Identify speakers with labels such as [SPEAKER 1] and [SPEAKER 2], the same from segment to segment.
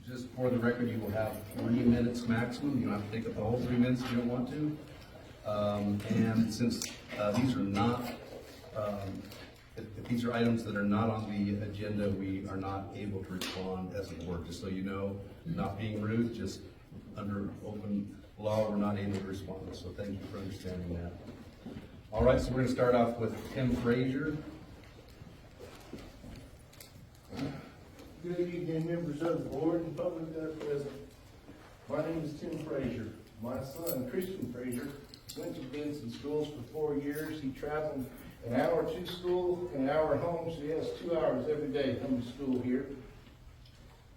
[SPEAKER 1] Just for the record, you will have 3 minutes maximum. You don't have to take up the whole 3 minutes if you don't want to. And since these are not, if these are items that are not on the agenda, we are not able to respond as a board. Just so you know, not being rude, just under open law, we're not able to respond. So thank you for understanding that. All right, so we're going to start off with Tim Frazier.
[SPEAKER 2] Good evening, members of the board and public that are present. My name is Tim Frazier. My son, Christian Frazier, went to Benson Schools for 4 years. He traveled an hour to school, an hour home, so he has 2 hours every day coming to school here.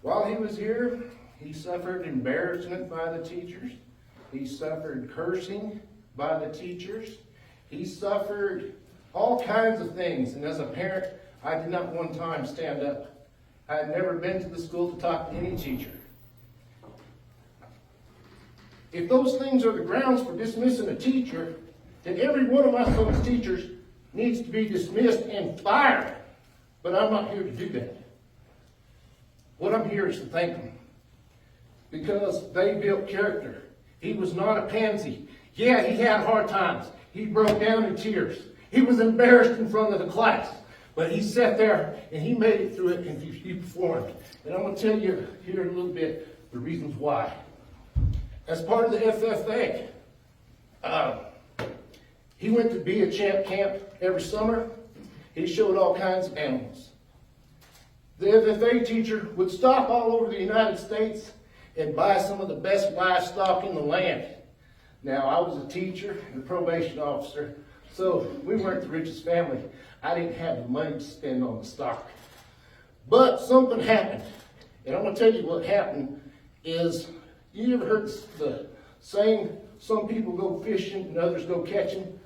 [SPEAKER 2] While he was here, he suffered embarrassment by the teachers. He suffered cursing by the teachers. He suffered all kinds of things, and as a parent, I did not one time stand up. I had never been to the school to talk to any teacher. If those things are the grounds for dismissing a teacher, then every one of my son's teachers needs to be dismissed and fired. But I'm not here to do that. What I'm here is to thank them, because they built character. He was not a pansy. Yeah, he had hard times. He broke down in tears. He was embarrassed in front of the class. But he sat there and he made it through it and he performed. And I'm going to tell you here in a little bit the reasons why. As part of the FFA, he went to be a champ camp every summer. He showed all kinds of animals. The FFA teacher would stop all over the United States and buy some of the best livestock in the land. Now, I was a teacher and a probation officer, so we weren't the richest family. I didn't have the money to spend on the stock. But something happened. And I'm going to tell you what happened is, you ever heard the saying, some people go fishing and others go catching?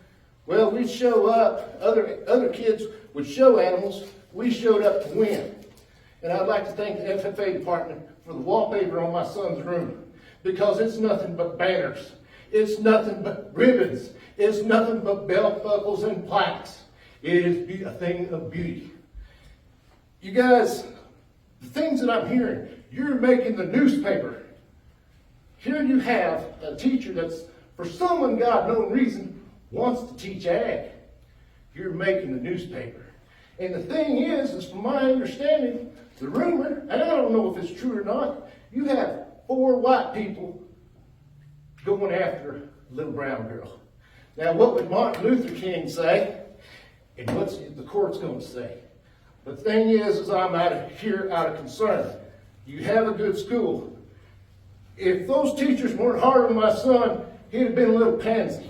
[SPEAKER 2] Well, we'd show up, other kids would show animals, we showed up to win. And I'd like to thank the FFA department for the wallpaper on my son's room, because it's nothing but banners. It's nothing but ribbons. It's nothing but belt buckles and plaques. It is a thing of beauty. You guys, the things that I'm hearing, you're making the newspaper. Here you have a teacher that's, for some unknown reason, wants to teach ag. You're making the newspaper. And the thing is from my understanding, the rumor, and I don't know if it's true or not, you have 4 white people going after a little brown girl. Now, what would Martin Luther King say? And what's the court's going to say? The thing is I'm out of concern. You have a good school. If those teachers weren't hard on my son, he'd have been a little pansy.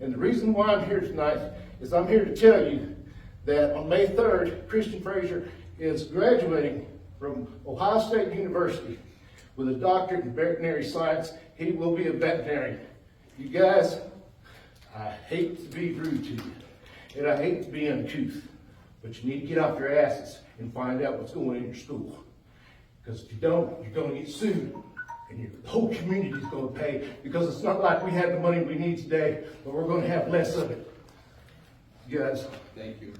[SPEAKER 2] And the reason why I'm here tonight is I'm here to tell you that on May 3rd, Christian Frazier is graduating from Ohio State University with a doctorate in veterinary science. He will be a veterinarian. You guys, I hate to be rude to you, and I hate to be uncouth, but you need to get off your asses and find out what's going on in your school. Because if you don't, you're going to get sued, and the whole community is going to pay, because it's not like we have the money we need today, but we're going to have less of it. You guys,
[SPEAKER 1] Thank you.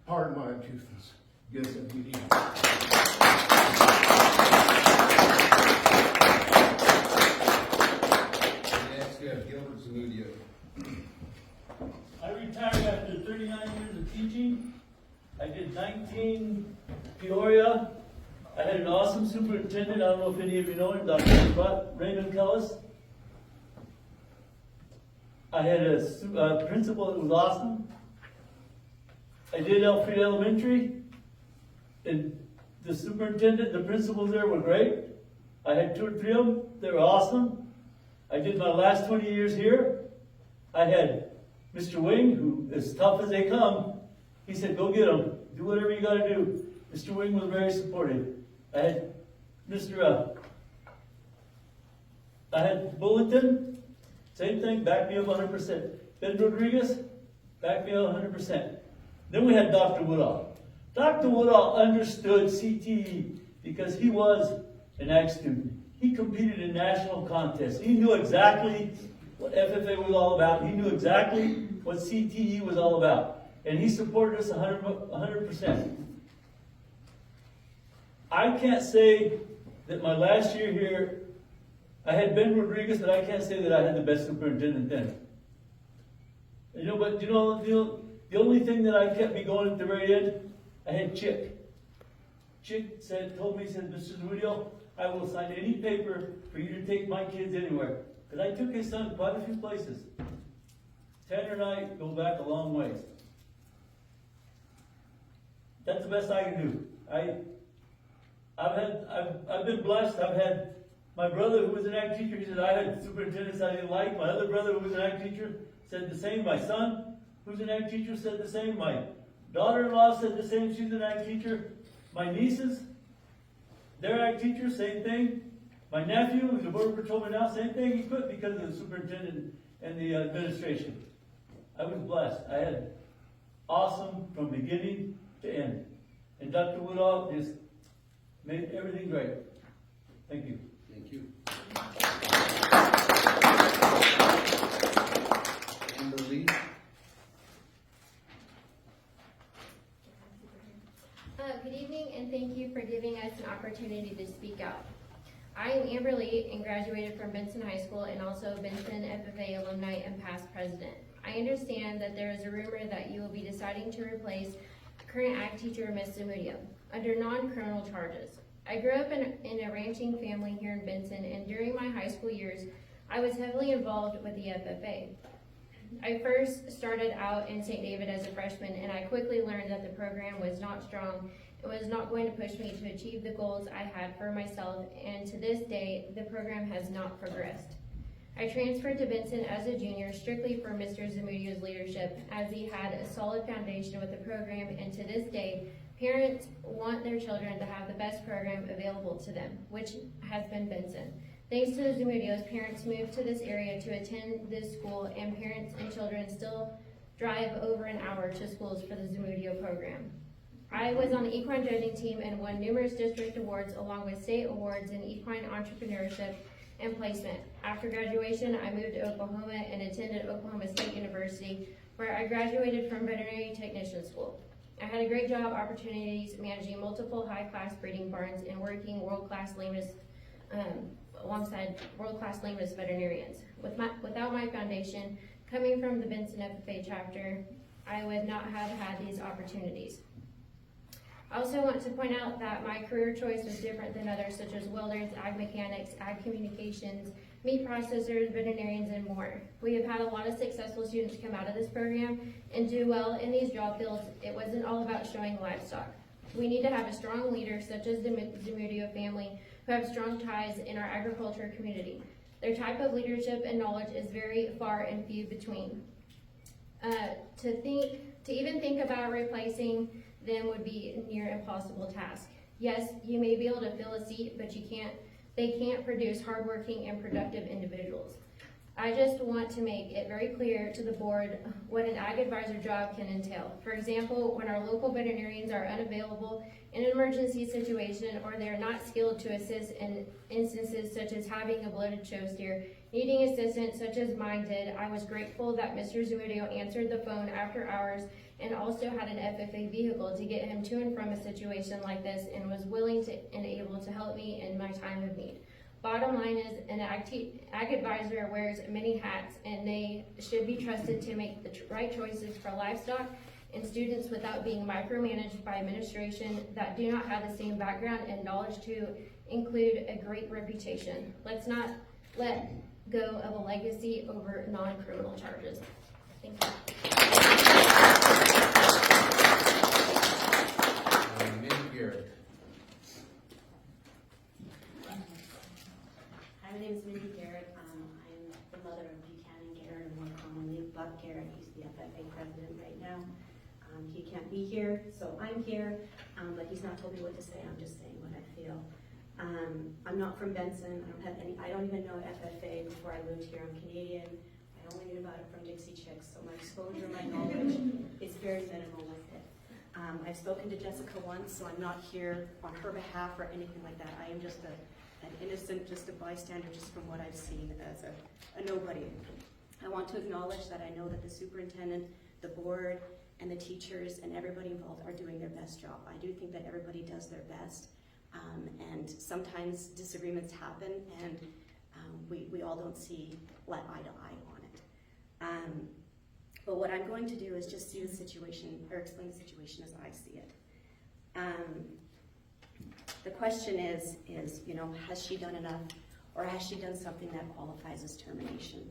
[SPEAKER 2] pardon my uncouthness. You guys have a good evening.
[SPEAKER 1] Next, we have Herald Zamudio.
[SPEAKER 3] I retired after 39 years of teaching. I did 19 Peoria. I had an awesome superintendent. I don't know if any of you know him, Dr. Raymond Kellis. I had a principal that was awesome. I did Elfrida Elementary, and the superintendent, the principals there were great. I had 2 or 3 of them. They were awesome. I did my last 20 years here. I had Mr. Wing, who is tough as they come. He said, go get them. Do whatever you got to do. Mr. Wing was very supportive. I had I had Bulletin, same thing, back me up 100%. Ben Rodriguez, back me up 100%. Then we had Dr. Woodall. Dr. Woodall understood CTE because he was an ag student. He competed in national contests. He knew exactly what FFA was all about. He knew exactly what CTE was all about. And he supported us 100%. I can't say that my last year here, I had Ben Rodriguez, but I can't say that I had the best superintendent then. You know, but the only thing that I kept me going at the very end, I had Chick. Chick told me, Mr. Zamudio, I will sign any paper for you to take my kids anywhere. Because I took his son quite a few places. Tanner and I go back a long ways. That's the best I can do. I've been blessed. I've had my brother who was an ag teacher, he said I had superintendents I didn't like. My other brother who was an ag teacher said the same. My son, who's an ag teacher, said the same. My daughter-in-law said the same. She's an ag teacher. My nieces, they're ag teachers, same thing. My nephew, who's a border patrolman now, same thing. He quit because of the superintendent and the administration. I was blessed. I had awesome from beginning to end. And Dr. Woodall just made everything great. Thank you.
[SPEAKER 1] Thank you. Amberly.
[SPEAKER 4] Good evening, and thank you for giving us an opportunity to speak out. I am Amber Lee and graduated from Benson High School and also Benson FFA alumni and past president. I understand that there is a rumor that you will be deciding to replace current ag teacher Ms. Zamudio under non-criminal charges. I grew up in a ranching family here in Benson, and during my high school years, I was heavily involved with the FFA. I first started out in St. David as a freshman, and I quickly learned that the program was not strong. It was not going to push me to achieve the goals I had for myself, and to this day, the program has not progressed. I transferred to Benson as a junior strictly for Mr. Zamudio's leadership, as he had a solid foundation with the program, and to this day, parents want their children to have the best program available to them, which has been Benson. Thanks to the Zamudios, parents moved to this area to attend this school, and parents and children still drive over an hour to schools for the Zamudio program. I was on the equine judging team and won numerous district awards along with state awards in equine entrepreneurship and placement. After graduation, I moved to Oklahoma and attended Oklahoma State University, where I graduated from veterinary technician school. I had a great job opportunities managing multiple high-class breeding barns and working world-class lameness alongside world-class lameness veterinarians. Without my foundation, coming from the Benson FFA chapter, I would not have had these opportunities. I also want to point out that my career choice was different than others, such as welders, ag mechanics, ag communications, meat processors, veterinarians, and more. We have had a lot of successful students come out of this program and do well in these job fields. It wasn't all about showing livestock. We need to have a strong leader, such as the Zamudio family, who have strong ties in our agriculture community. Their type of leadership and knowledge is very far and few between. To even think about replacing them would be a near impossible task. Yes, you may be able to fill a seat, but they can't produce hardworking and productive individuals. I just want to make it very clear to the board what an ag advisor job can entail. For example, when our local veterinarians are unavailable in an emergency situation, or they are not skilled to assist in instances such as having a bloated show steer, needing assistance such as mine did, I was grateful that Mr. Zamudio answered the phone after hours and also had an FFA vehicle to get him to and from a situation like this, and was willing to and able to help me in my time of need. Bottom line is, an ag advisor wears many hats, and they should be trusted to make the right choices for livestock and students without being micromanaged by administration that do not have the same background and knowledge to include a great reputation. Let's not let go of a legacy over non-criminal charges. Thank you.
[SPEAKER 5] My name is Mindy Garrett. I'm the mother of Buchanan Garrett, and more commonly Buck Garrett. He's the FFA president right now. He can't be here, so I'm here, but he's not told me what to say. I'm just saying what I feel. I'm not from Benson. I don't even know FFA before I moved here. I'm Canadian. I only knew about it from Dixie Chicks, so my exposure, my knowledge is very minimal with it. I've spoken to Jessica once, so I'm not here on her behalf or anything like that. I am just an innocent, just a bystander, just from what I've seen as a nobody. I want to acknowledge that I know that the superintendent, the board, and the teachers and everybody involved are doing their best job. I do think that everybody does their best. And sometimes disagreements happen, and we all don't see eye to eye on it. But what I'm going to do is just see the situation, or explain the situation as I see it. The question is, has she done enough, or has she done something that qualifies as termination?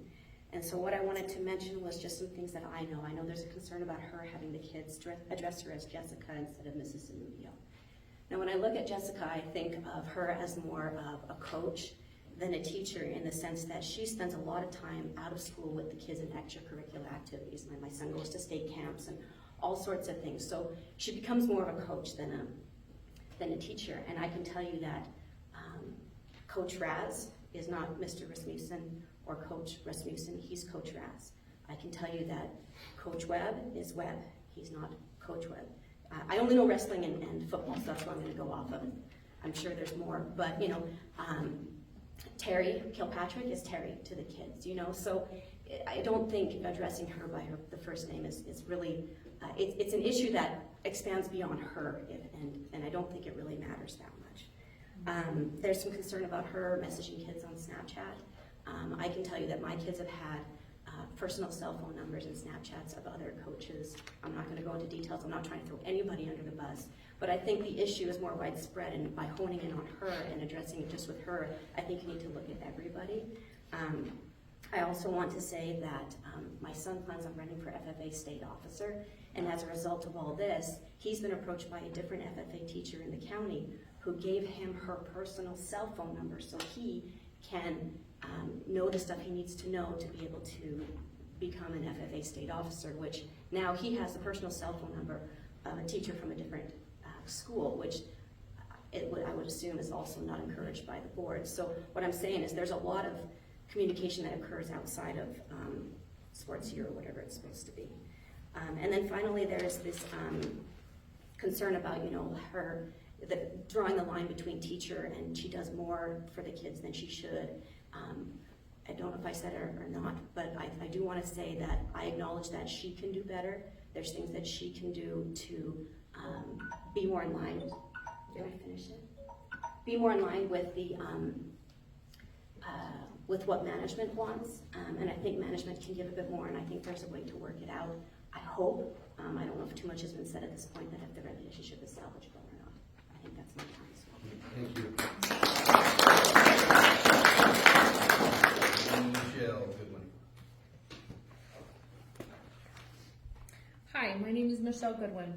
[SPEAKER 5] And so what I wanted to mention was just some things that I know. I know there's a concern about her having the kids address her as Jessica instead of Mrs. Zamudio. Now, when I look at Jessica, I think of her as more of a coach than a teacher, in the sense that she spends a lot of time out of school with the kids in extracurricular activities. My son goes to state camps and all sorts of things. So she becomes more of a coach than a teacher. And I can tell you that Coach Raz is not Mr. Rasmussen or Coach Rasmussen, he's Coach Raz. I can tell you that Coach Webb is Webb, he's not Coach Webb. I only know wrestling and football, so that's what I'm going to go off of. I'm sure there's more, but Terry Kilpatrick is Terry to the kids, so I don't think addressing her by the first name is really, it's an issue that expands beyond her, and I don't think it really matters that much. There's some concern about her messaging kids on Snapchat. I can tell you that my kids have had personal cell phone numbers and Snapchats of other coaches. I'm not going to go into details. I'm not trying to throw anybody under the bus. But I think the issue is more widespread, and by honing in on her and addressing it just with her, I think you need to look at everybody. I also want to say that my son plans on running for FFA state officer, and as a result of all this, he's been approached by a different FFA teacher in the county who gave him her personal cell phone number so he can know the stuff he needs to know to be able to become an FFA state officer, which now he has the personal cell phone number of a teacher from a different school, which I would assume is also not encouraged by the board. So what I'm saying is there's a lot of communication that occurs outside of sports year or whatever it's supposed to be. And then finally there's this concern about, her drawing the line between teacher and she does more for the kids than she should. I don't know if I said it or not, but I do want to say that I acknowledge that she can do better. There's things that she can do to be more in line. Did I finish it? Be more in line with the with what management wants, and I think management can give a bit more, and I think there's a way to work it out. I hope. I don't know if too much has been said at this point, that if the relationship is salvageable or not. I think that's my time as well.
[SPEAKER 1] Thank you. Michelle Goodwin.
[SPEAKER 6] Hi, my name is Michelle Goodwin,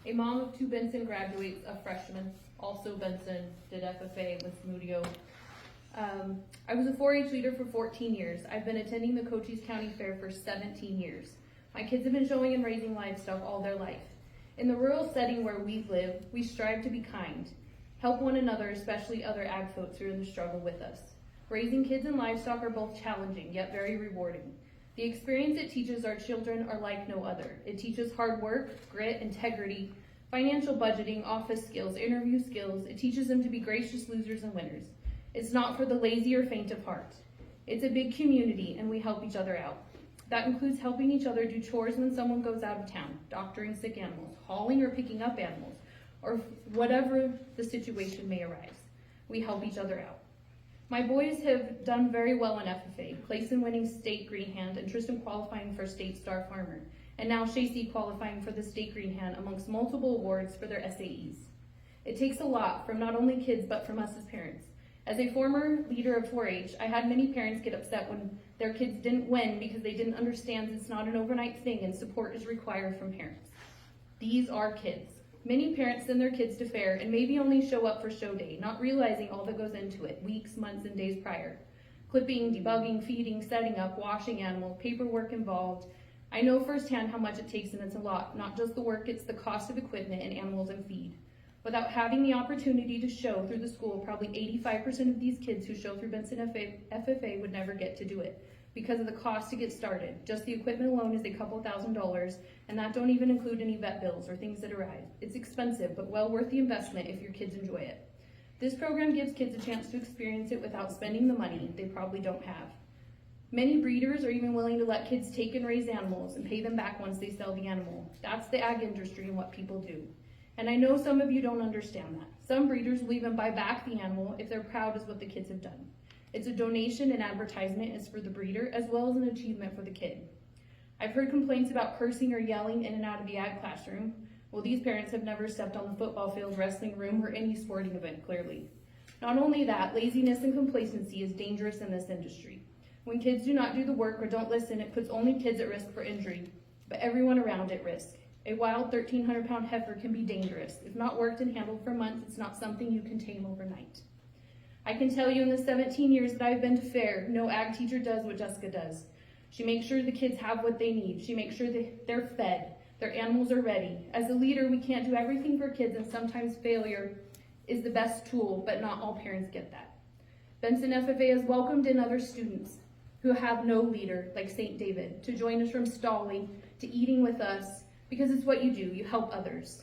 [SPEAKER 6] a mom of 2 Benson graduates, a freshman, also Benson, did FFA with Zamudio. I was a 4-H leader for 14 years. I've been attending the Cochise County Fair for 17 years. My kids have been showing and raising livestock all their life. In the rural setting where we live, we strive to be kind, help one another, especially other ag folks who are in the struggle with us. Raising kids and livestock are both challenging, yet very rewarding. The experience it teaches our children are like no other. It teaches hard work, grit, integrity, financial budgeting, office skills, interview skills. It teaches them to be gracious losers and winners. It's not for the lazy or faint of heart. It's a big community, and we help each other out. That includes helping each other do chores when someone goes out of town, doctoring sick animals, hauling or picking up animals, or whatever the situation may arise. We help each other out. My boys have done very well in FFA, place in winning state green hand, and Tristan qualifying for state star farmer, and now Shacey qualifying for the state green hand amongst multiple awards for their SAEs. It takes a lot from not only kids, but from us as parents. As a former leader of 4-H, I had many parents get upset when their kids didn't win because they didn't understand it's not an overnight thing and support is required from parents. These are kids. Many parents send their kids to fair and maybe only show up for show day, not realizing all that goes into it, weeks, months, and days prior. Clipping, debugging, feeding, setting up, washing animals, paperwork involved. I know firsthand how much it takes, and it's a lot. Not just the work, it's the cost of equipment and animals and feed. Without having the opportunity to show through the school, probably 85% of these kids who show through Benson FFA would never get to do it because of the cost to get started. Just the equipment alone is a couple $1,000s, and that don't even include any vet bills or things that arrive. It's expensive, but well worth the investment if your kids enjoy it. This program gives kids a chance to experience it without spending the money they probably don't have. Many breeders are even willing to let kids take and raise animals and pay them back once they sell the animal. That's the ag industry and what people do. And I know some of you don't understand that. Some breeders will even buy back the animal if they're proud of what the kids have done. It's a donation and advertisement is for the breeder as well as an achievement for the kid. I've heard complaints about cursing or yelling in and out of the ag classroom. Well, these parents have never stepped on the football field, wrestling room, or any sporting event, clearly. Not only that, laziness and complacency is dangerous in this industry. When kids do not do the work or don't listen, it puts only kids at risk for injury, but everyone around at risk. A wild 1,300-pound heifer can be dangerous. If not worked and handled for months, it's not something you can tame overnight. I can tell you in the 17 years that I've been to fair, no ag teacher does what Jessica does. She makes sure the kids have what they need. She makes sure that they're fed, their animals are ready. As a leader, we can't do everything for kids, and sometimes failure is the best tool, but not all parents get that. Benson FFA has welcomed in other students who have no leader, like St. David, to join us from stalling to eating with us, because it's what you do, you help others.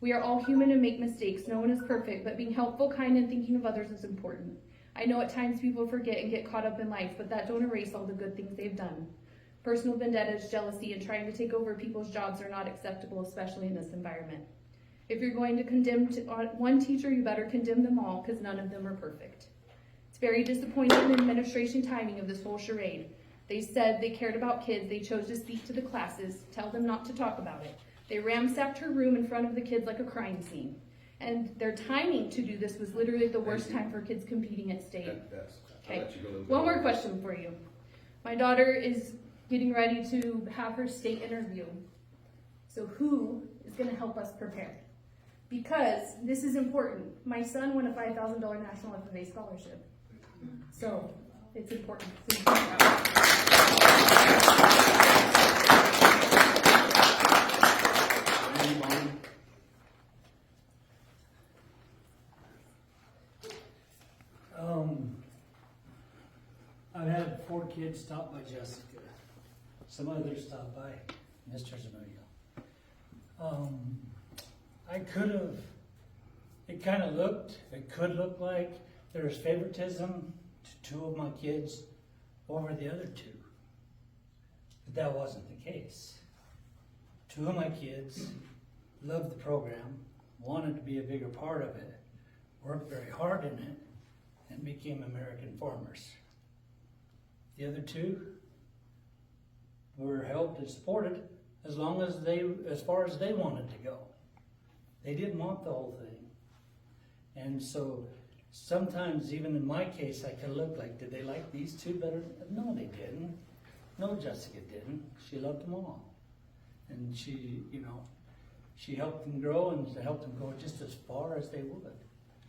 [SPEAKER 6] We are all human and make mistakes, no one is perfect, but being helpful, kind, and thinking of others is important. I know at times people forget and get caught up in life, but that don't erase all the good things they've done. Personal vendettas, jealousy, and trying to take over people's jobs are not acceptable, especially in this environment. If you're going to condemn one teacher, you better condemn them all, because none of them are perfect. It's very disappointing in the administration timing of this whole charade. They said they cared about kids, they chose to speak to the classes, tell them not to talk about it. They ransacked her room in front of the kids like a crime scene. And their timing to do this was literally the worst time for kids competing at state. Okay, one more question for you. My daughter is getting ready to have her state interview. So who is gonna help us prepare? Because this is important. My son won a $5,000 National FFA scholarship. So it's important.
[SPEAKER 7] I've had 4 kids stop by Jessica. Some others stopped by Mr. Zamudio. It could look like there's favoritism to 2 of my kids over the other 2. But that wasn't the case. 2 of my kids loved the program, wanted to be a bigger part of it, worked very hard in it, and became American farmers. The other 2 were helped and supported as far as they wanted to go. They didn't want the whole thing. And so sometimes, even in my case, I could look like, did they like these 2 better? No, they didn't. No, Jessica didn't. She loved them all. And she helped them grow and helped them go just as far as they would.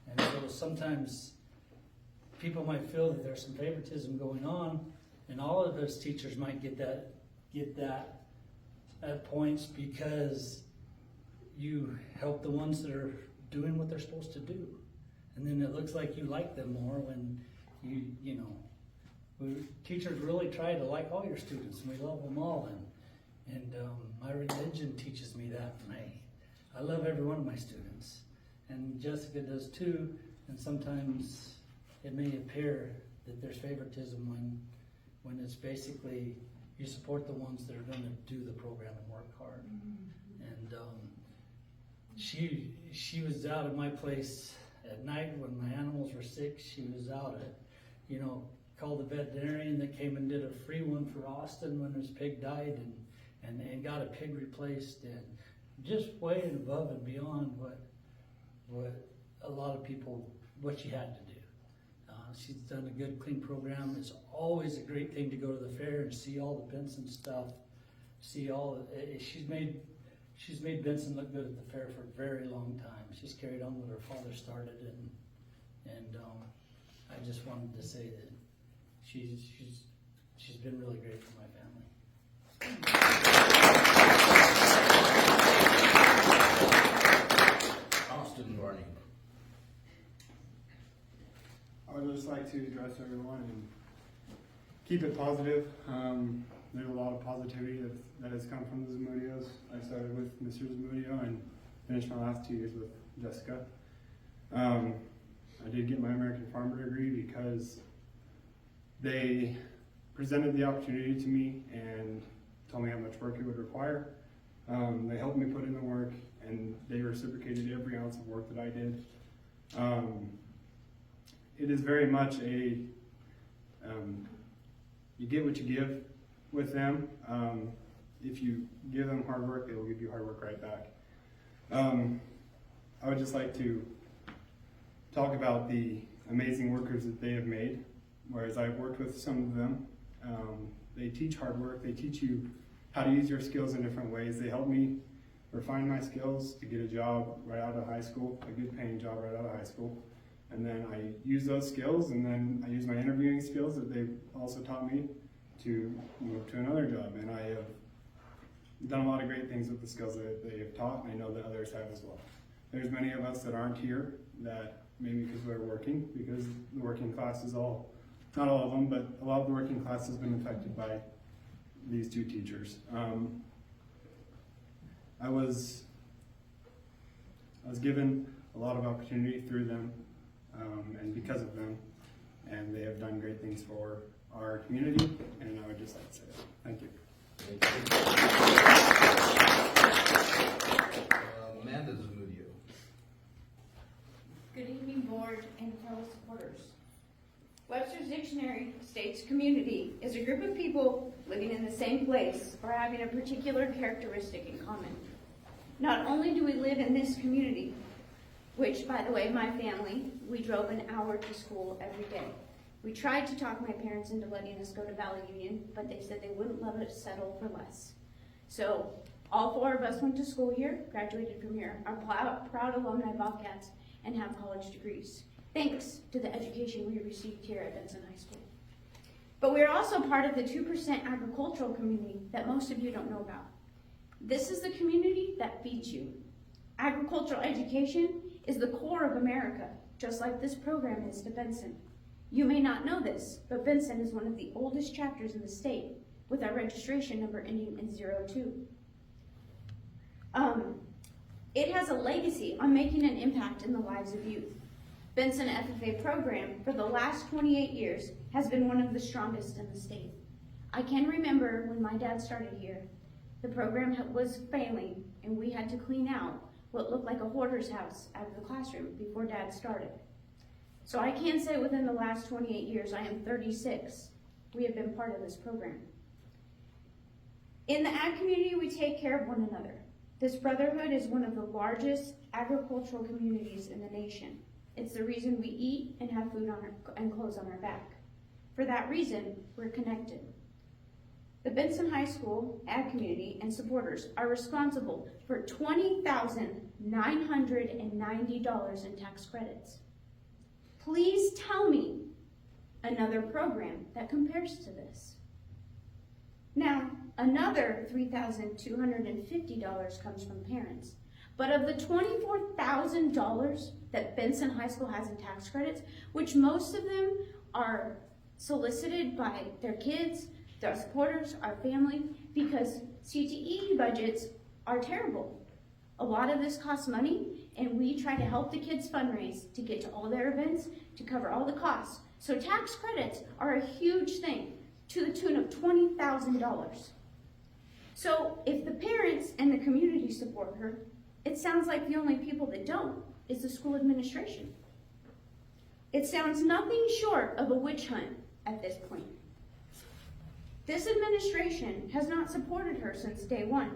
[SPEAKER 7] And so sometimes people might feel that there's some favoritism going on, and all of us teachers might get that at points because you help the ones that are doing what they're supposed to do. And then it looks like you like them more when teachers really try to like all your students, and we love them all. And my religion teaches me that, and I love every one of my students. And Jessica does too, and sometimes it may appear that there's favoritism when it's basically you support the ones that are going to do the program and work hard. And she was out at my place at night when my animals were sick. She was out at, called the veterinarian that came and did a free one for Austin when his pig died, and got a pig replaced, and just way above and beyond what a lot of people, what she had to do. She's done a good, clean program. It's always a great thing to go to the fair and see all the Benson stuff. She's made Benson look good at the fair for a very long time. She's carried on what her father started, and I just wanted to say that she's been really great for my family.
[SPEAKER 1] Austin Barney.
[SPEAKER 8] I would just like to address everyone and keep it positive. There's a lot of positivity that has come from the Zamudios. I started with Mr. Zamudio and finished my last 2 years with Jessica. I did get my American Farmer degree because they presented the opportunity to me and told me how much work it would require. They helped me put in the work, and they reciprocated every ounce of work that I did. It is very much a, you get what you give with them. If you give them hard work, they will give you hard work right back. I would just like to talk about the amazing workers that they have made, whereas I've worked with some of them. They teach hard work, they teach you how to use your skills in different ways. They help me refine my skills to get a job right out of high school, a good paying job right out of high school. And then I use those skills, and then I use my interviewing skills that they've also taught me to move to another job. And I have done a lot of great things with the skills that they have taught, and I know that others have as well. There's many of us that aren't here that maybe because we're working, because the working class is all, not all of them, but a lot of the working class has been affected by these two teachers. I was given a lot of opportunity through them and because of them, and they have done great things for our community, and I would just like to say that. Thank you.
[SPEAKER 1] Amanda Zamudio.
[SPEAKER 9] Good evening, board and fellow supporters. Webster's Dictionary states community is a group of people living in the same place or having a particular characteristic in common. Not only do we live in this community, which, by the way, my family, we drove an hour to school every day. We tried to talk my parents into letting us go to Valley Union, but they said they wouldn't let us settle for less. So all 4 of us went to school here, graduated from here, are proud alumni Bobcats, and have college degrees, thanks to the education we received here at Benson High School. But we're also part of the 2% agricultural community that most of you don't know about. This is the community that feeds you. Agricultural education is the core of America, just like this program is to Benson. You may not know this, but Benson is one of the oldest chapters in the state, with our registration number ending in 02. It has a legacy on making an impact in the lives of youth. Benson FFA program for the last 28 years has been one of the strongest in the state. I can remember when my dad started here, the program was failing and we had to clean out what looked like a hoarder's house out of the classroom before Dad started. So I can say within the last 28 years, I am 36, we have been part of this program. In the ag community, we take care of one another. This brotherhood is one of the largest agricultural communities in the nation. It's the reason we eat and have food and clothes on our back. For that reason, we're connected. The Benson High School ag community and supporters are responsible for $20,990 in tax credits. Please tell me another program that compares to this. Now, another $3,250 comes from parents. But of the $24,000 that Benson High School has in tax credits, which most of them are solicited by their kids, their supporters, our family, because CTE budgets are terrible. A lot of this costs money, and we try to help the kids fundraise to get to all their events, to cover all the costs. So tax credits are a huge thing, to the tune of $20,000. So if the parents and the community support her, it sounds like the only people that don't is the school administration. It sounds nothing short of a witch hunt at this point. This administration has not supported her since day one.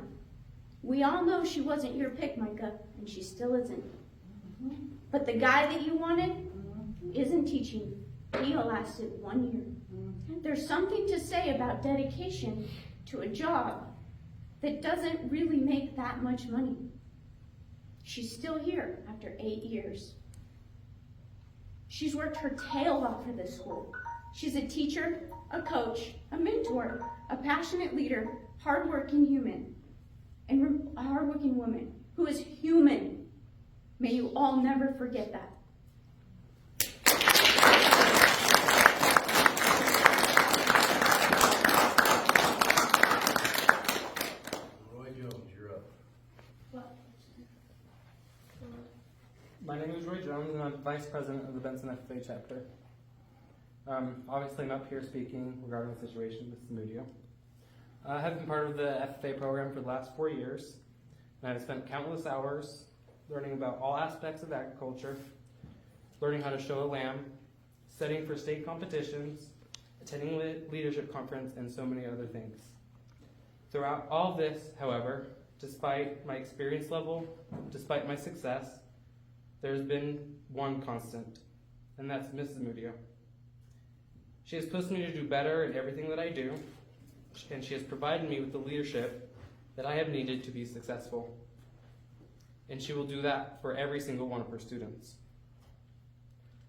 [SPEAKER 9] We all know she wasn't your pick, Micah, and she still isn't. But the guy that you wanted isn't teaching. He lasted 1 year. There's something to say about dedication to a job that doesn't really make that much money. She's still here after 8 years. She's worked her tail off for this school. She's a teacher, a coach, a mentor, a passionate leader, hardworking human, and a hardworking woman who is human. May you all never forget that.
[SPEAKER 1] Roy Jones, you're up.
[SPEAKER 10] My name is Roy Jones, and I'm Vice President of the Benson FFA chapter. Obviously, I'm up here speaking regarding the situation with Zamudio. I have been part of the FFA program for the last 4 years, and I've spent countless hours learning about all aspects of agriculture, learning how to show a lamb, studying for state competitions, attending leadership conference, and so many other things. Throughout all this, however, despite my experience level, despite my success, there's been one constant, and that's Mrs. Zamudio. She has pushed me to do better in everything that I do, and she has provided me with the leadership that I have needed to be successful. And she will do that for every single one of her students.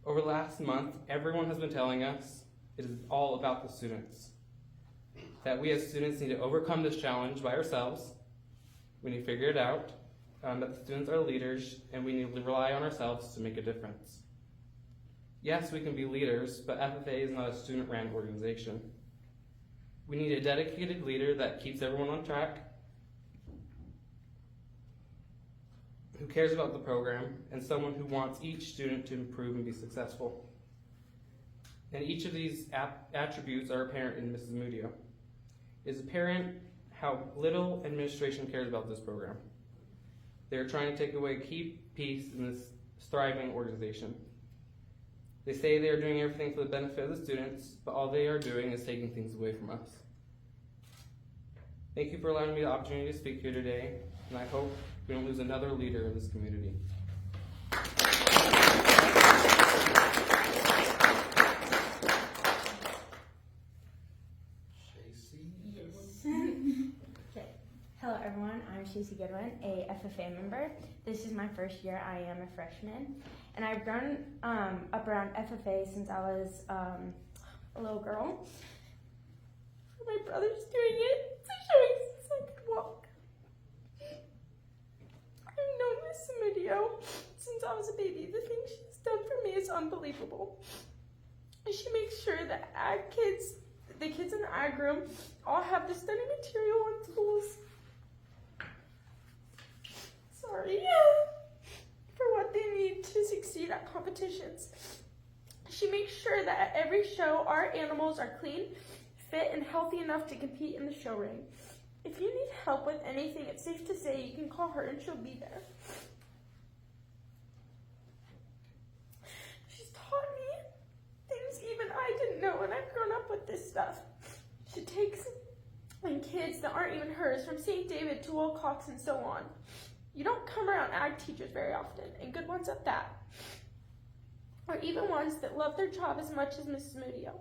[SPEAKER 10] Over the last month, everyone has been telling us it is all about the students. That we as students need to overcome this challenge by ourselves. We need to figure it out, that the students are leaders, and we need to rely on ourselves to make a difference. Yes, we can be leaders, but FFA is not a student-run organization. We need a dedicated leader that keeps everyone on track, who cares about the program, and someone who wants each student to improve and be successful. And each of these attributes are apparent in Mrs. Zamudio. It is apparent how little administration cares about this program. They are trying to take away key piece in this thriving organization. They say they are doing everything for the benefit of the students, but all they are doing is taking things away from us. Thank you for allowing me the opportunity to speak here today, and I hope we don't lose another leader in this community.
[SPEAKER 11] Okay. Hello everyone, I'm Stacey Goodwin, a FFA member. This is my first year. I am a freshman, and I've grown up around FFA since I was a little girl. My brother's doing it to show me since I could walk. I've known Miss Zamudio since I was a baby. The thing she's done for me is unbelievable. She makes sure that the kids in the ag room all have the study material and tools. Sorry. For what they need to succeed at competitions. She makes sure that at every show our animals are clean, fit, and healthy enough to compete in the show ring. If you need help with anything, it's safe to say you can call her and she'll be there. She's taught me things even I didn't know, and I've grown up with this stuff. She takes in kids that aren't even hers, from St. David to Wilcox and so on. You don't come around ag teachers very often, and good ones at that. Or even ones that love their job as much as Mrs. Zamudio.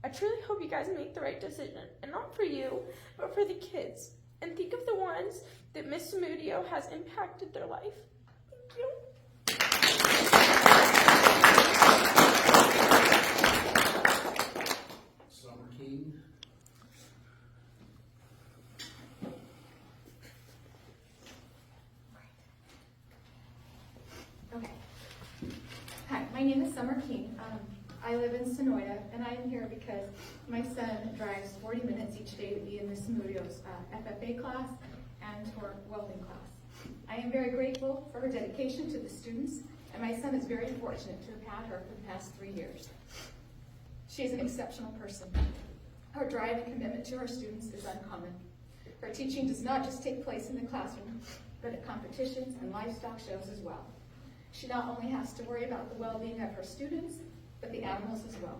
[SPEAKER 11] I truly hope you guys make the right decision, and not for you, but for the kids. And think of the ones that Miss Zamudio has impacted their life. Thank you.
[SPEAKER 1] Summer King.
[SPEAKER 12] Okay. Hi, my name is Summer King. I live in Sonoyta, and I am here because my son drives 40 minutes each day to be in Miss Zamudio's FFA class and her welding class. I am very grateful for her dedication to the students, and my son is very fortunate to have had her for the past 3 years. She is an exceptional person. Her drive and commitment to her students is uncommon. Her teaching does not just take place in the classroom, but at competitions and livestock shows as well. She not only has to worry about the well-being of her students, but the animals as well.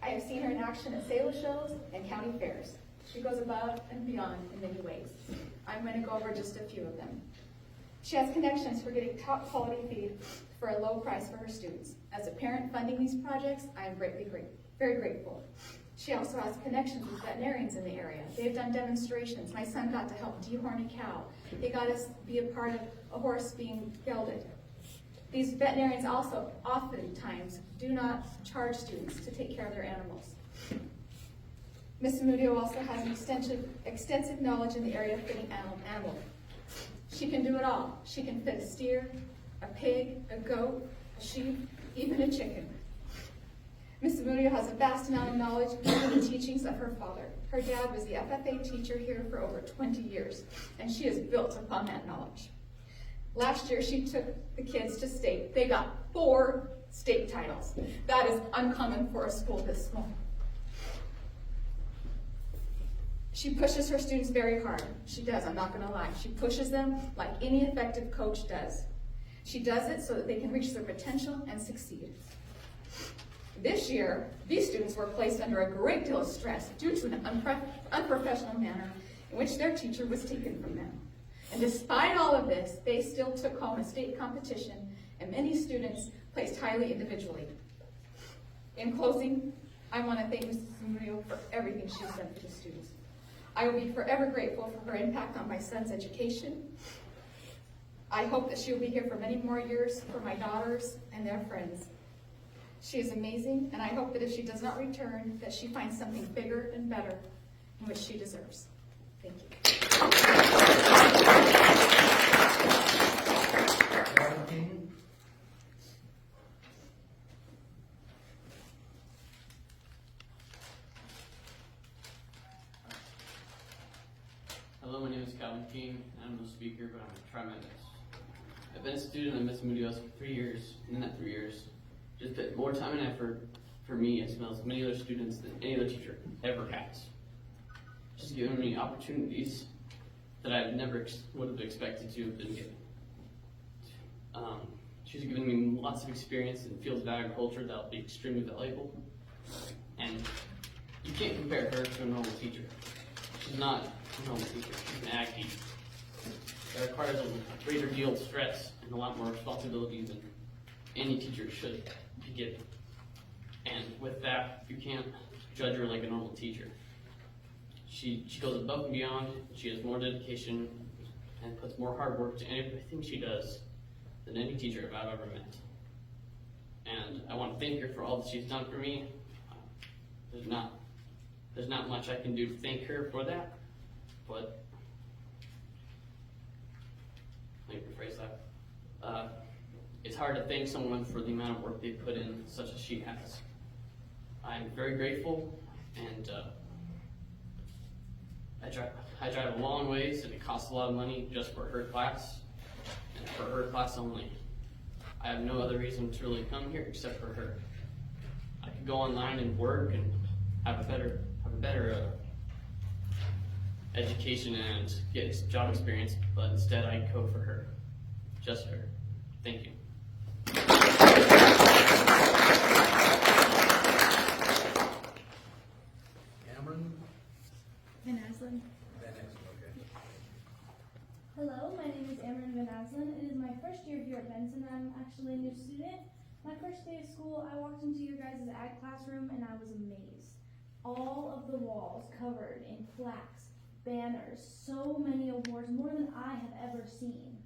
[SPEAKER 12] I have seen her in action at sale shows and county fairs. She goes above and beyond in many ways. I'm going to go over just a few of them. She has connections for getting top quality feed for a low price for her students. As a parent funding these projects, I am very grateful. She also has connections with veterinarians in the area. They've done demonstrations. My son got to help dehorn a cow. He got to be a part of a horse being gelded. These veterinarians also oftentimes do not charge students to take care of their animals. Ms. Zamudio also has an extensive knowledge in the area of fitting animals. She can do it all. She can fit a steer, a pig, a goat, a sheep, even a chicken. Ms. Zamudio has a vast amount of knowledge from the teachings of her father. Her dad was the FFA teacher here for over 20 years, and she has built upon that knowledge. Last year, she took the kids to state. They got 4 state titles. That is uncommon for a school this small. She pushes her students very hard. She does, I'm not gonna lie. She pushes them like any effective coach does. She does it so that they can reach their potential and succeed. This year, these students were placed under a great deal of stress due to an unprofessional manner in which their teacher was taken from them. And despite all of this, they still took home a state competition, and many students placed highly individually. In closing, I want to thank Mrs. Zamudio for everything she's done for the students. I will be forever grateful for her impact on my son's education. I hope that she will be here for many more years for my daughters and their friends. She is amazing, and I hope that if she does not return, that she finds something bigger and better in which she deserves. Thank you.
[SPEAKER 13] Hello, my name is Calvin King, and I'm no speaker, but I'm going to try my best. I've been a student at Miss Zamudio's for 3 years, and in that 3 years, just put more time and effort for me as well as many other students than any other teacher ever has. She's given me opportunities that I never would have expected to have been given. She's given me lots of experience in fields of agriculture that will be extremely valuable, and you can't compare her to a normal teacher. She's not a normal teacher, she's an ag teacher. That requires a greater deal of stress and a lot more responsibility than any teacher should be given. And with that, you can't judge her like a normal teacher. She goes above and beyond, she has more dedication and puts more hard work to everything she does than any teacher I've ever met. And I want to thank her for all that she's done for me. There's not much I can do to thank her for that, but let me rephrase that. It's hard to thank someone for the amount of work they put in, such as she has. I'm very grateful, and I drive a long ways, and it costs a lot of money just for her class, and for her class only. I have no other reason to really come here except for her. I could go online and work and have a better education and get job experience, but instead I go for her, just her. Thank you.
[SPEAKER 1] Cameron?
[SPEAKER 14] Van Aslan.
[SPEAKER 1] Okay.
[SPEAKER 14] Hello, my name is Amron Van Aslan. It is my first year here at Benson. I'm actually a new student. My first day of school, I walked into your guys' ag classroom and I was amazed. All of the walls covered in plaques, banners, so many awards, more than I have ever seen.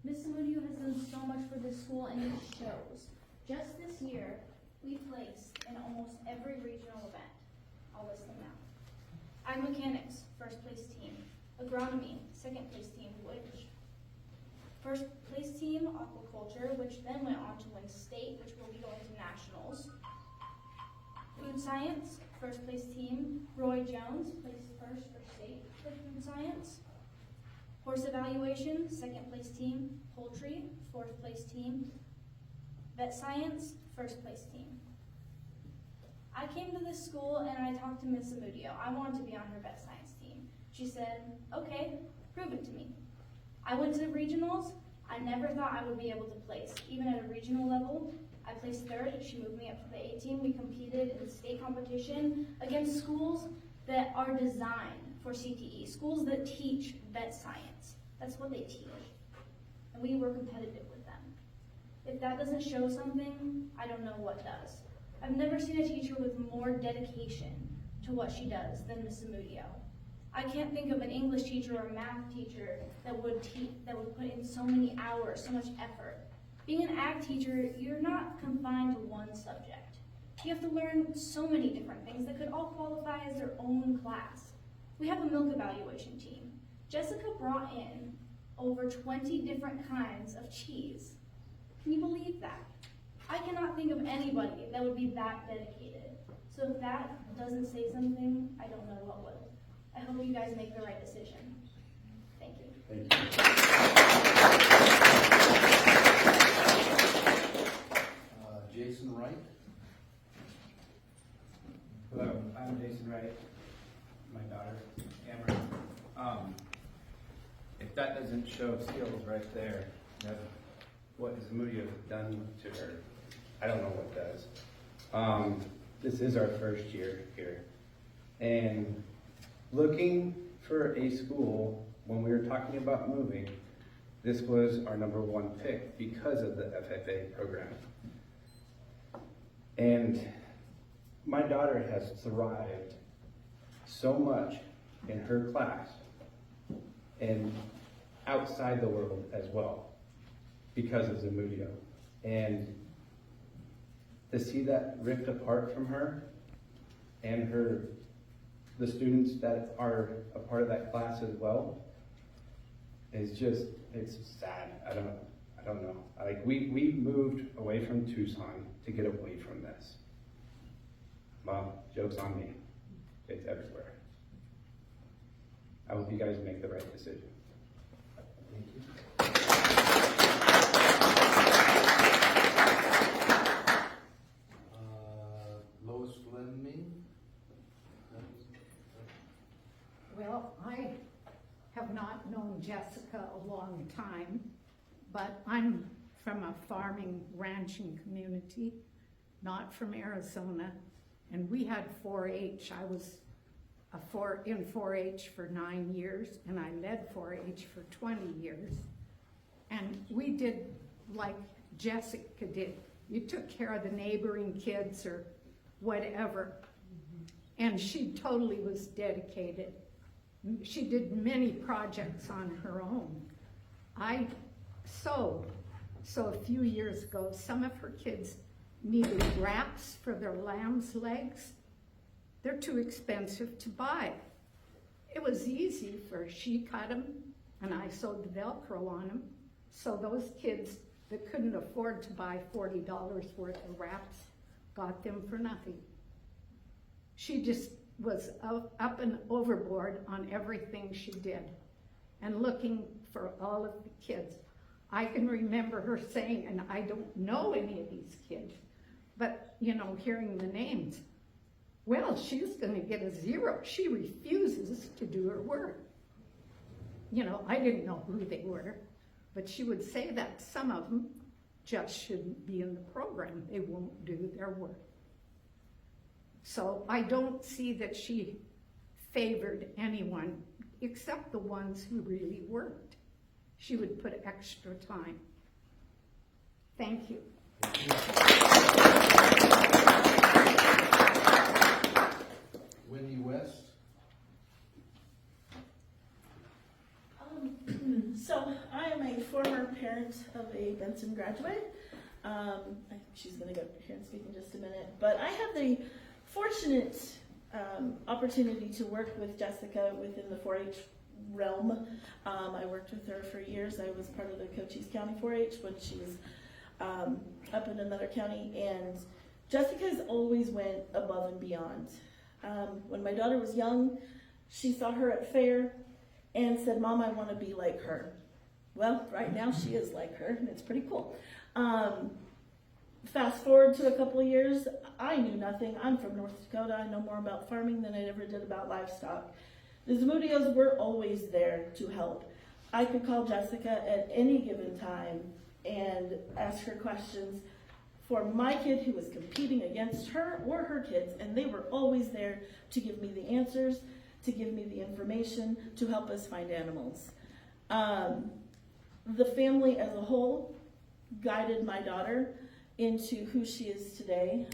[SPEAKER 14] Miss Zamudio has done so much for this school and it shows. Just this year, we placed in almost every regional event. I'll list them now. Ag mechanics, first place team. Agronomy, second place team, which first place team, aquaculture, which then went on to win state, which will be going to nationals. Food science, first place team, Roy Jones, placed first for state for food science. Horse evaluation, second place team. Poultry, fourth place team. Vet science, first place team. I came to this school and I talked to Miss Zamudio. I wanted to be on her vet science team. She said, okay, prove it to me. I went to regionals. I never thought I would be able to place. Even at a regional level, I placed third. She moved me up to the A team. We competed in state competition against schools that are designed for CTE, schools that teach vet science. That's what they teach. And we were competitive with them. If that doesn't show something, I don't know what does. I've never seen a teacher with more dedication to what she does than Miss Zamudio. I can't think of an English teacher or a math teacher that would put in so many hours, so much effort. Being an ag teacher, you're not confined to one subject. You have to learn so many different things that could all qualify as their own class. We have a milk evaluation team. Jessica brought in over 20 different kinds of cheese. Can you believe that? I cannot think of anybody that would be that dedicated. So if that doesn't say something, I don't know what will. I hope you guys make the right decision. Thank you.
[SPEAKER 1] Thank you. Jason Wright?
[SPEAKER 15] Hello, I'm Jason Wright. my daughter, Amber. If that doesn't show skills right there, that's what Zamudio has done to her. I don't know what does. This is our first year here. And looking for a school, when we were talking about moving, this was our #1 pick because of the FFA program. And my daughter has thrived so much in her class and outside the world as well because of Zamudio. And to see that ripped apart from her and the students that are a part of that class as well, is just, it's sad. I don't know. Like we moved away from Tucson to get away from this. Mom, joke's on me. It's everywhere. I hope you guys make the right decision. Thank you.
[SPEAKER 1] Lois Fleming.
[SPEAKER 16] Well, I have not known Jessica a long time, but I'm from a farming, ranching community, not from Arizona, and we had 4-H. I was in 4-H for 9 years, and I led 4-H for 20 years. And we did like Jessica did. You took care of the neighboring kids or whatever. And she totally was dedicated. She did many projects on her own. I sewed. So a few years ago, some of her kids needed wraps for their lamb's legs. They're too expensive to buy. It was easy she cut them, and I sewed the Velcro on them. So those kids that couldn't afford to buy $40 worth of wraps got them for nothing. She just was up and overboard on everything she did and looking for all of the kids. I can remember her saying, and I don't know any of these kids, but hearing the names, well, she's going to get a 0. She refuses to do her work. I didn't know who they were, but she would say that some of them just shouldn't be in the program. They won't do their work. So I don't see that she favored anyone except the ones who really worked. She would put extra time. Thank you.
[SPEAKER 1] Wendy West.
[SPEAKER 17] So I am a former parent of a Benson graduate. She's going to go here and speak in just a minute. But I have the fortunate opportunity to work with Jessica within the 4-H realm. I worked with her for years. I was part of the Cochise County 4-H when she was up in another county. And Jessica's always went above and beyond. When my daughter was young, she saw her at fair and said, "Mom, I want to be like her." Well, right now she is like her, and it's pretty cool. Fast forward to a couple of years, I knew nothing. I'm from North Dakota. I know more about farming than I ever did about livestock. The Zamudios were always there to help. I could call Jessica at any given time and ask her questions for my kid who was competing against her or her kids, and they were always there to give me the answers, to give me the information, to help us find animals. The family as a whole guided my daughter into who she is today.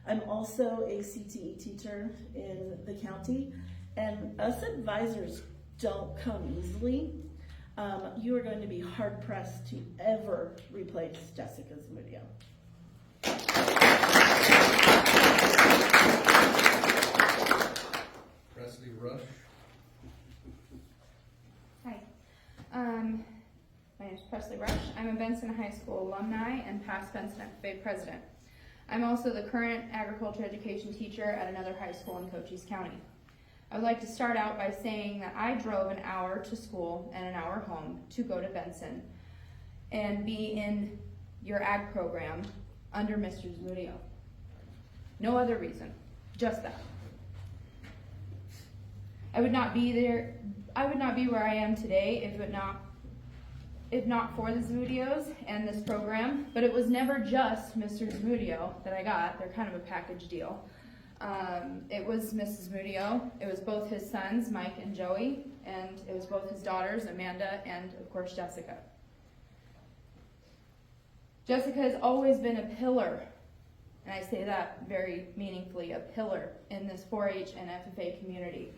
[SPEAKER 17] I'm also a CTE teacher in the county, and us advisors don't come easily. You are going to be hard-pressed to ever replace Jessica Zamudio.
[SPEAKER 1] Presley Rush.
[SPEAKER 18] Hi. My name is Presley Rush. I'm a Benson High School alumni and past Benson FFA president. I'm also the current agriculture education teacher at another high school in Cochise County. I would like to start out by saying that I drove an hour to school and an hour home to go to Benson and be in your ag program under Mr. Zamudio. No other reason, just that. I would not be where I am today if not for the Zamudios and this program. But it was never just Mr. Zamudio that I got. They're kind of a package deal. It was Mrs. Zamudio. It was both his sons, Mike and Joey, and it was both his daughters, Amanda and, of course, Jessica. Jessica has always been a pillar, and I say that very meaningfully, a pillar in this 4-H and FFA community.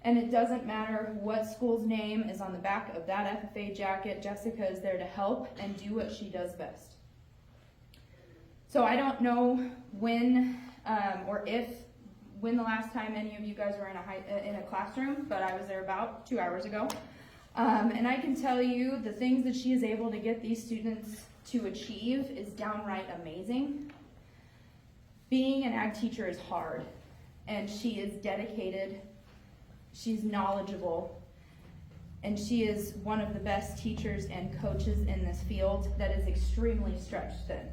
[SPEAKER 18] And it doesn't matter what school's name is on the back of that FFA jacket, Jessica is there to help and do what she does best. So I don't know when when the last time any of you guys were in a classroom, but I was there about 2 hours ago. And I can tell you the things that she is able to get these students to achieve is downright amazing. Being an ag teacher is hard, and she is dedicated, she's knowledgeable, and she is one of the best teachers and coaches in this field that is extremely stretched thin.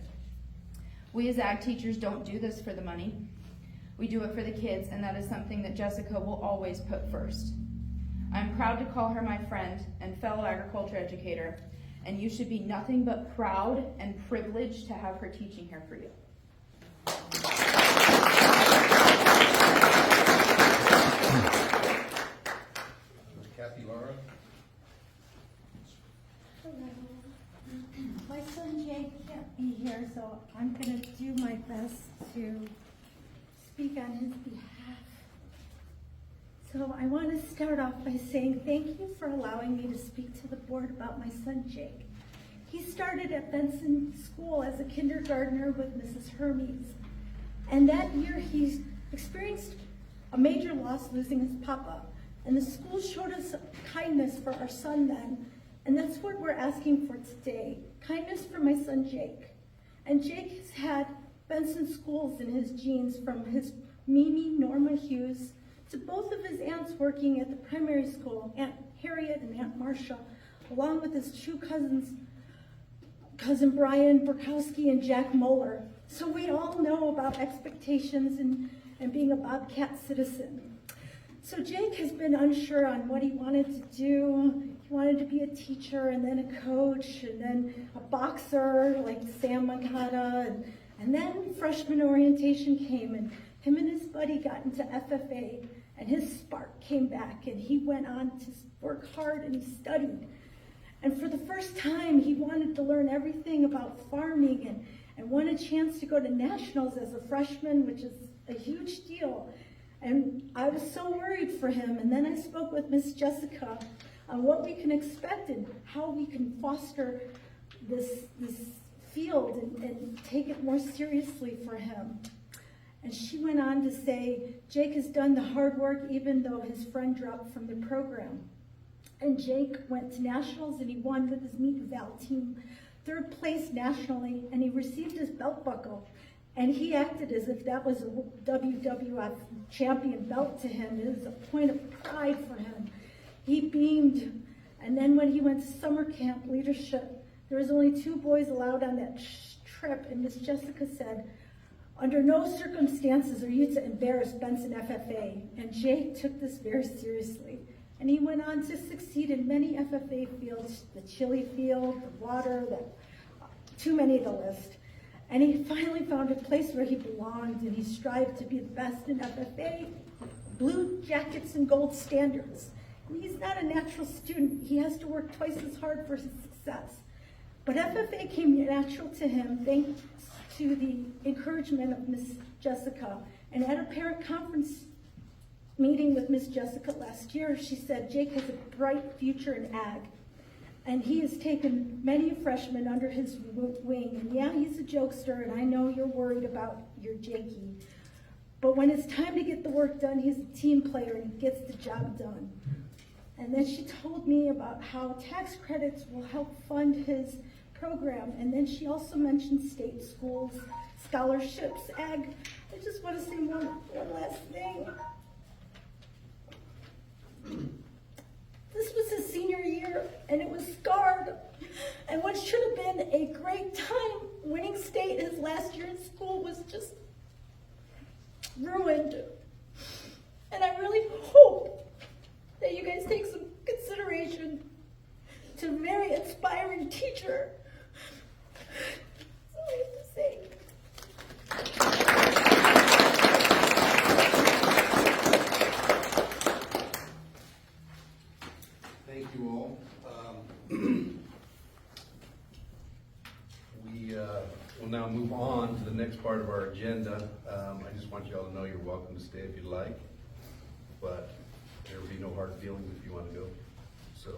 [SPEAKER 18] We as ag teachers don't do this for the money. We do it for the kids, and that is something that Jessica will always put first. I'm proud to call her my friend and fellow agriculture educator, and you should be nothing but proud and privileged to have her teaching here for you.
[SPEAKER 1] Kathy, Laura?
[SPEAKER 19] Hello. My son Jake can't be here, so I'm going to do my best to speak on his behalf. So I want to start off by saying thank you for allowing me to speak to the board about my son Jake. He started at Benson School as a kindergartner with Mrs. Hermes. And that year he experienced a major loss, losing his papa. And the school showed us kindness for our son then. And that's what we're asking for today. Kindness for my son Jake. And Jake has had Benson schools in his genes, from his Mimi, Norma Hughes, to both of his aunts working at the primary school, Aunt Harriet and Aunt Marcia, along with his two cousins, Cousin Brian Burkowski and Jack Moeller. So we all know about expectations and being a Bobcat citizen. So Jake has been unsure on what he wanted to do. He wanted to be a teacher and then a coach and then a boxer like Sam Makata. And then freshman orientation came, and him and his buddy got into FFA, and his spark came back, and he went on to work hard and he studied. And for the first time, he wanted to learn everything about farming and won a chance to go to nationals as a freshman, which is a huge deal. And I was so worried for him. And then I spoke with Miss Jessica on what we can expect and how we can foster this field and take it more seriously for him. And she went on to say, Jake has done the hard work even though his friend dropped from the program. And Jake went to nationals and he won with his Meet Val team, 3rd place nationally, and he received his belt buckle. And he acted as if that was a WWF champion belt to him. It was a point of pride for him. He beamed. And then when he went to summer camp leadership, there was only 2 boys allowed on that trip, and Miss Jessica said, under no circumstances are you to embarrass Benson FFA. And Jake took this very seriously. And he went on to succeed in many FFA fields, the chili field, the water, too many to list. And he finally found a place where he belonged, and he strived to be the best in FFA, blue jackets and gold standards. And he's not a natural student. He has to work twice as hard for his success. But FFA came natural to him thanks to the encouragement of Miss Jessica. And at a parent conference meeting with Miss Jessica last year, she said Jake has a bright future in ag. And he has taken many freshmen under his wing. And yeah, he's a jokester, and I know you're worried about your Jakey. But when it's time to get the work done, he's a team player and he gets the job done. And then she told me about how tax credits will help fund his program. And then she also mentioned state schools, scholarships, ag. I just want to say one last thing. This was his senior year, and it was scarred. And what should have been a great time winning state his last year in school was just ruined. And I really hope
[SPEAKER 1] Thank you all. We will now move on to the next part of our agenda. I just want you all to know you're welcome to stay if you'd like, but there will be no hard feelings if you want to go. So